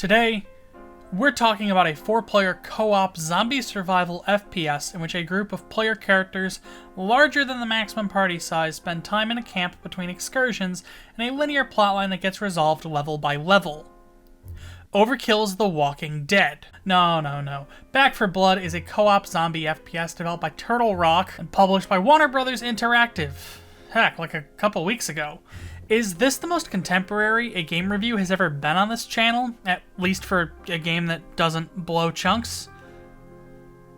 Today, we're talking about a 4-player co-op zombie survival FPS in which a group of player characters larger than the maximum party size spend time in a camp between excursions and a linear plotline that gets resolved level by level. Overkill's The Walking Dead. No. Back 4 Blood is a co-op zombie FPS developed by Turtle Rock and published by Warner Bros. Interactive. Heck, like a couple weeks ago. Is this the most contemporary a game review has ever been on this channel? At least for a game that doesn't blow chunks?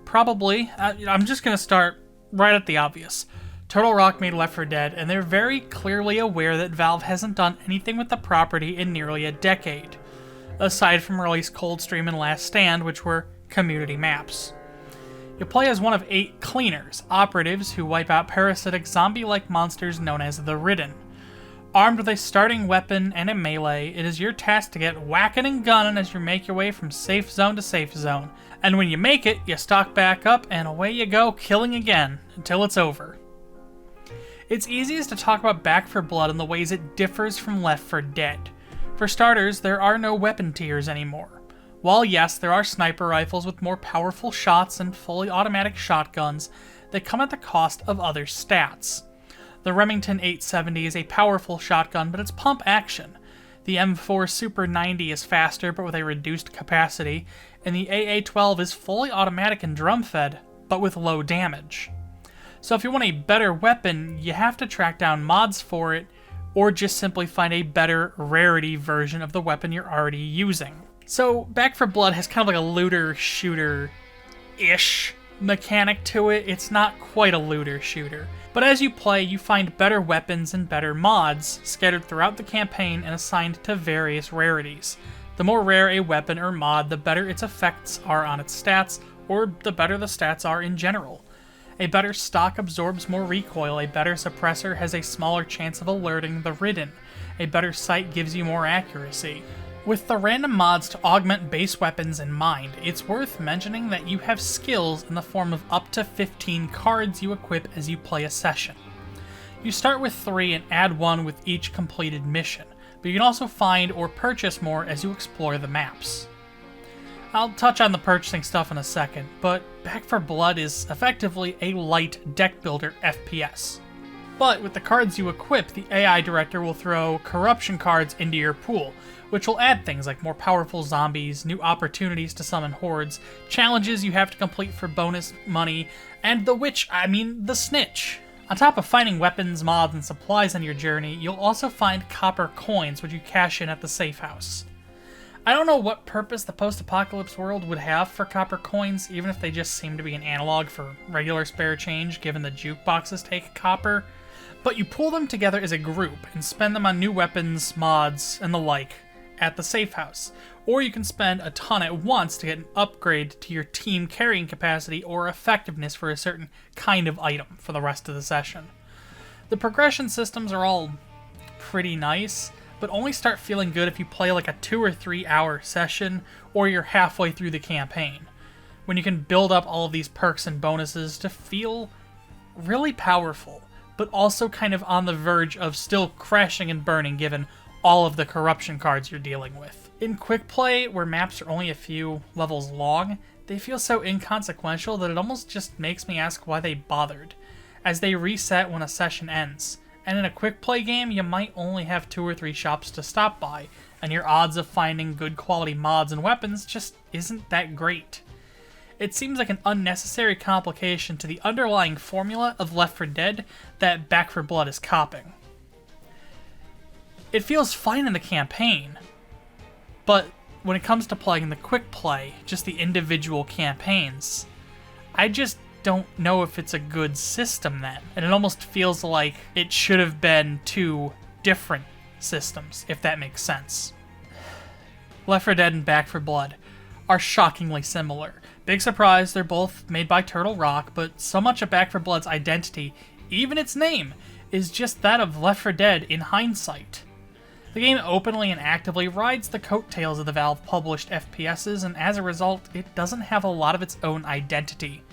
Probably. I'm just gonna start right at the obvious. Turtle Rock made Left 4 Dead, and they're very clearly aware that Valve hasn't done anything with the property in nearly a decade, aside from release Coldstream and Last Stand, which were community maps. You play as one of 8 cleaners, operatives who wipe out parasitic zombie-like monsters known as the Ridden. Armed with a starting weapon and a melee, it is your task to get whacking and gunning as you make your way from safe zone to safe zone. And when you make it, you stock back up and away you go, killing again, until it's over. It's easiest to talk about Back 4 Blood in the ways it differs from Left 4 Dead. For starters, there are no weapon tiers anymore. While yes, there are sniper rifles with more powerful shots and fully automatic shotguns, they come at the cost of other stats. The Remington 870 is a powerful shotgun, but it's pump action. The M4 Super 90 is faster, but with a reduced capacity, and the AA-12 is fully automatic and drum-fed, but with low damage. So if you want a better weapon, you have to track down mods for it, or just simply find a better rarity version of the weapon you're already using. So Back 4 Blood has kind of like a looter-shooter-ish mechanic to it. It's not quite a looter-shooter. But as you play, you find better weapons and better mods scattered throughout the campaign and assigned to various rarities. The more rare a weapon or mod, the better its effects are on its stats, or the better the stats are in general. A better stock absorbs more recoil, a better suppressor has a smaller chance of alerting the Ridden, a better sight gives you more accuracy. With the random mods to augment base weapons in mind, it's worth mentioning that you have skills in the form of up to 15 cards you equip as you play a session. You start with 3 and add 1 with each completed mission, but you can also find or purchase more as you explore the maps. I'll touch on the purchasing stuff in a second, but Back 4 Blood is effectively a light deck builder FPS. But with the cards you equip, the AI director will throw corruption cards into your pool, which will add things like more powerful zombies, new opportunities to summon hordes, challenges you have to complete for bonus money, and the snitch. On top of finding weapons, mods, and supplies on your journey, you'll also find copper coins, which you cash in at the safe house. I don't know what purpose the post-apocalypse world would have for copper coins, even if they just seem to be an analog for regular spare change, given the jukeboxes take copper. But you pull them together as a group and spend them on new weapons, mods, and the like at the safe house. Or you can spend a ton at once to get an upgrade to your team carrying capacity or effectiveness for a certain kind of item for the rest of the session. The progression systems are all pretty nice, but only start feeling good if you play like a 2 or 3 hour session or you're halfway through the campaign, when you can build up all of these perks and bonuses to feel really powerful, but also kind of on the verge of still crashing and burning given all of the corruption cards you're dealing with. In quick play, where maps are only a few levels long, they feel so inconsequential that it almost just makes me ask why they bothered, as they reset when a session ends. And in a quick play game, you might only have 2 or 3 shops to stop by, and your odds of finding good quality mods and weapons just isn't that great. It seems like an unnecessary complication to the underlying formula of Left 4 Dead that Back 4 Blood is copying. It feels fine in the campaign, but when it comes to playing the quick play, just the individual campaigns, I just don't know if it's a good system then. And it almost feels like it should have been 2 different systems, if that makes sense. Left 4 Dead and Back 4 Blood are shockingly similar. Big surprise, they're both made by Turtle Rock, but so much of Back 4 Blood's identity, even its name, is just that of Left 4 Dead in hindsight. The game openly and actively rides the coattails of the Valve-published FPSs, and as a result, it doesn't have a lot of its own identity.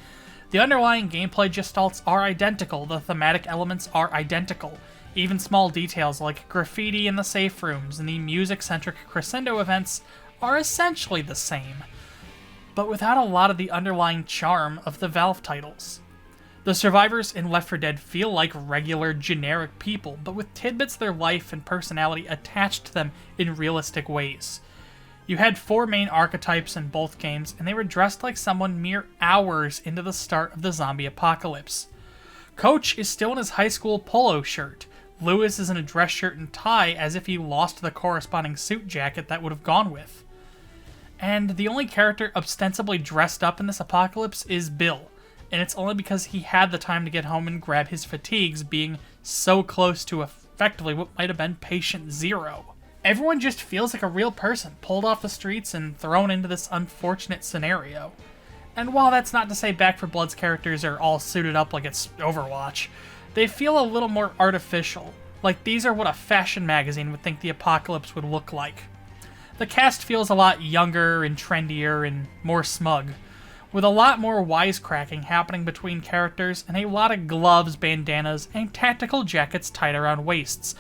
The underlying gameplay gestalts are identical, the thematic elements are identical, even small details like graffiti in the safe rooms and the music-centric crescendo events are essentially the same, but without a lot of the underlying charm of the Valve titles. The survivors in Left 4 Dead feel like regular, generic people, but with tidbits of their life and personality attached to them in realistic ways. You had 4 main archetypes in both games, and they were dressed like someone mere hours into the start of the zombie apocalypse. Coach is still in his high school polo shirt. Lewis is in a dress shirt and tie as if he lost the corresponding suit jacket that would have gone with. And the only character ostensibly dressed up in this apocalypse is Bill, and it's only because he had the time to get home and grab his fatigues, being so close to effectively what might have been patient zero. Everyone just feels like a real person, pulled off the streets and thrown into this unfortunate scenario. And while that's not to say Back 4 Blood's characters are all suited up like it's Overwatch, they feel a little more artificial, like these are what a fashion magazine would think the apocalypse would look like. The cast feels a lot younger and trendier and more smug, with a lot more wisecracking happening between characters and a lot of gloves, bandanas, and tactical jackets tied around waists.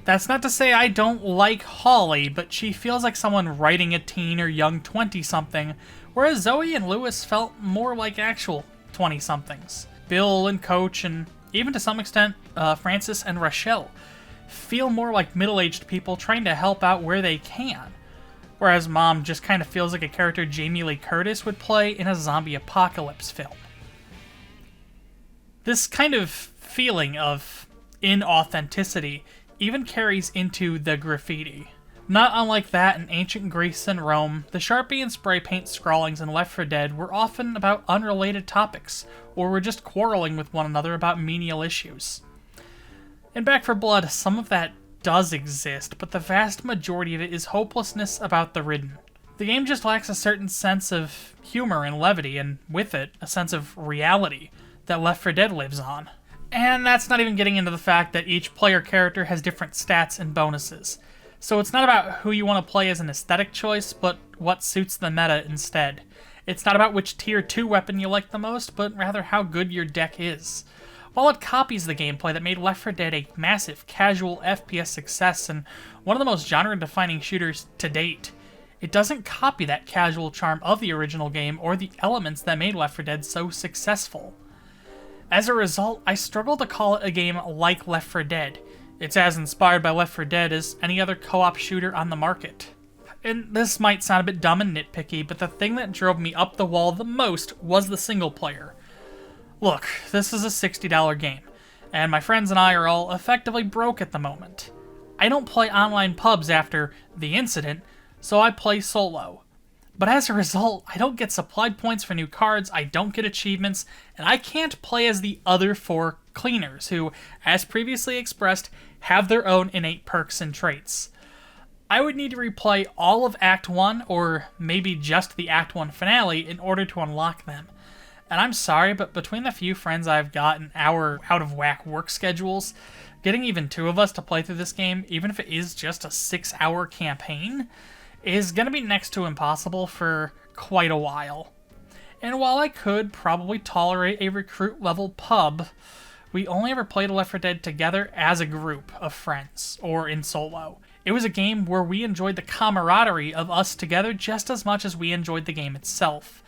That's not to say I don't like Holly, but she feels like someone writing a teen or young 20-something, whereas Zoe and Lewis felt more like actual 20-somethings. Bill and Coach, and even to some extent, Francis and Rochelle, feel more like middle-aged people trying to help out where they can. Whereas Mom just kind of feels like a character Jamie Lee Curtis would play in a zombie apocalypse film. This kind of feeling of inauthenticity even carries into the graffiti. Not unlike that in ancient Greece and Rome, the Sharpie and spray paint scrawlings in Left 4 Dead were often about unrelated topics, or were just quarreling with one another about menial issues. In Back 4 Blood, some of that does exist, but the vast majority of it is hopelessness about the ridden. The game just lacks a certain sense of humor and levity, and with it, a sense of reality that Left 4 Dead lives on. And that's not even getting into the fact that each player character has different stats and bonuses. So it's not about who you want to play as an aesthetic choice, but what suits the meta instead. It's not about which tier 2 weapon you like the most, but rather how good your deck is. While it copies the gameplay that made Left 4 Dead a massive casual FPS success and one of the most genre-defining shooters to date, it doesn't copy that casual charm of the original game or the elements that made Left 4 Dead so successful. As a result, I struggle to call it a game like Left 4 Dead. It's as inspired by Left 4 Dead as any other co-op shooter on the market. And this might sound a bit dumb and nitpicky, but the thing that drove me up the wall the most was the single player. Look, this is a $60 game, and my friends and I are all effectively broke at the moment. I don't play online pubs after the incident, so I play solo. But as a result, I don't get supplied points for new cards, I don't get achievements, and I can't play as the other 4 cleaners, who, as previously expressed, have their own innate perks and traits. I would need to replay all of Act 1, or maybe just the Act 1 finale, in order to unlock them. And I'm sorry, but between the few friends I've got and our out-of-whack work schedules, getting even 2 of us to play through this game, even if it is just a 6-hour campaign, is going to be next to impossible for quite a while. And while I could probably tolerate a recruit-level pub, we only ever played Left 4 Dead together as a group of friends, or in solo. It was a game where we enjoyed the camaraderie of us together just as much as we enjoyed the game itself.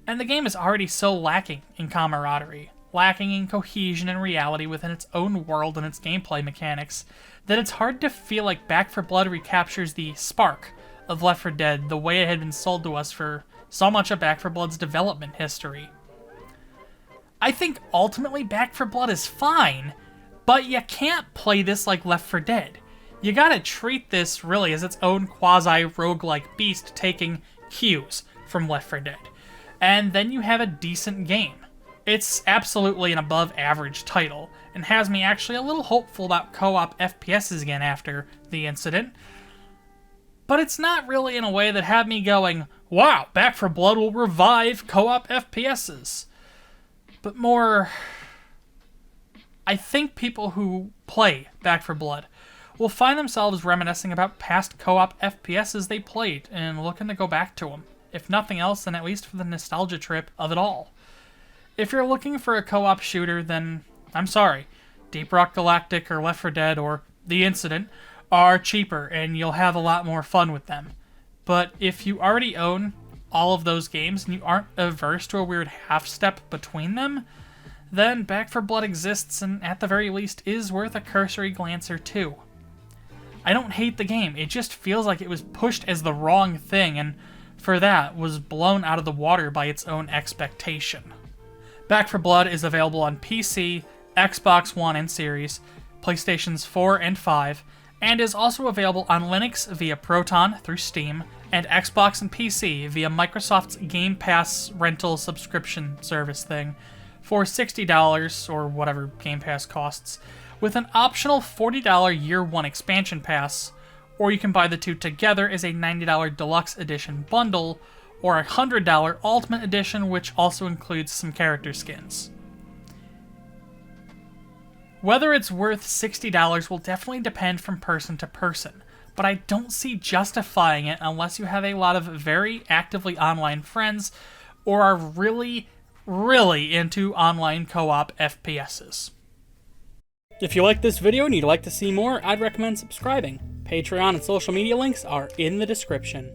And the game is already so lacking in camaraderie, lacking in cohesion and reality within its own world and its gameplay mechanics, that it's hard to feel like Back 4 Blood recaptures the spark of Left 4 Dead the way it had been sold to us for so much of Back 4 Blood's development history. I think ultimately Back 4 Blood is fine, but you can't play this like Left 4 Dead. You gotta treat this really as its own quasi-roguelike beast taking cues from Left 4 Dead. And then you have a decent game. It's absolutely an above-average title, and has me actually a little hopeful about co-op FPSs again after the incident. But it's not really in a way that had me going, wow, Back 4 Blood will revive co-op FPSs. But more, I think people who play Back 4 Blood will find themselves reminiscing about past co-op FPSs they played and looking to go back to them. If nothing else, then at least for the nostalgia trip of it all. If you're looking for a co-op shooter, then I'm sorry. Deep Rock Galactic or Left 4 Dead or The Incident are cheaper, and you'll have a lot more fun with them. but if you already own all of those games and you aren't averse to a weird half step between them, then Back 4 Blood exists and at the very least is worth a cursory glance or two. I don't hate the game, it just feels like it was pushed as the wrong thing and for that was blown out of the water by its own expectation. Back 4 Blood is available on PC, Xbox One and Series, PlayStations 4 and 5, and is also available on Linux via Proton through Steam, and Xbox and PC via Microsoft's Game Pass rental subscription service thing for $60 or whatever Game Pass costs, with an optional $40 Year 1 expansion pass, or you can buy the two together as a $90 Deluxe Edition bundle, or a $100 Ultimate Edition, which also includes some character skins. Whether it's worth $60 will definitely depend from person to person, but I don't see justifying it unless you have a lot of very actively online friends or are really, really into online co-op FPSs. If you like this video and you'd like to see more, I'd recommend subscribing. Patreon and social media links are in the description.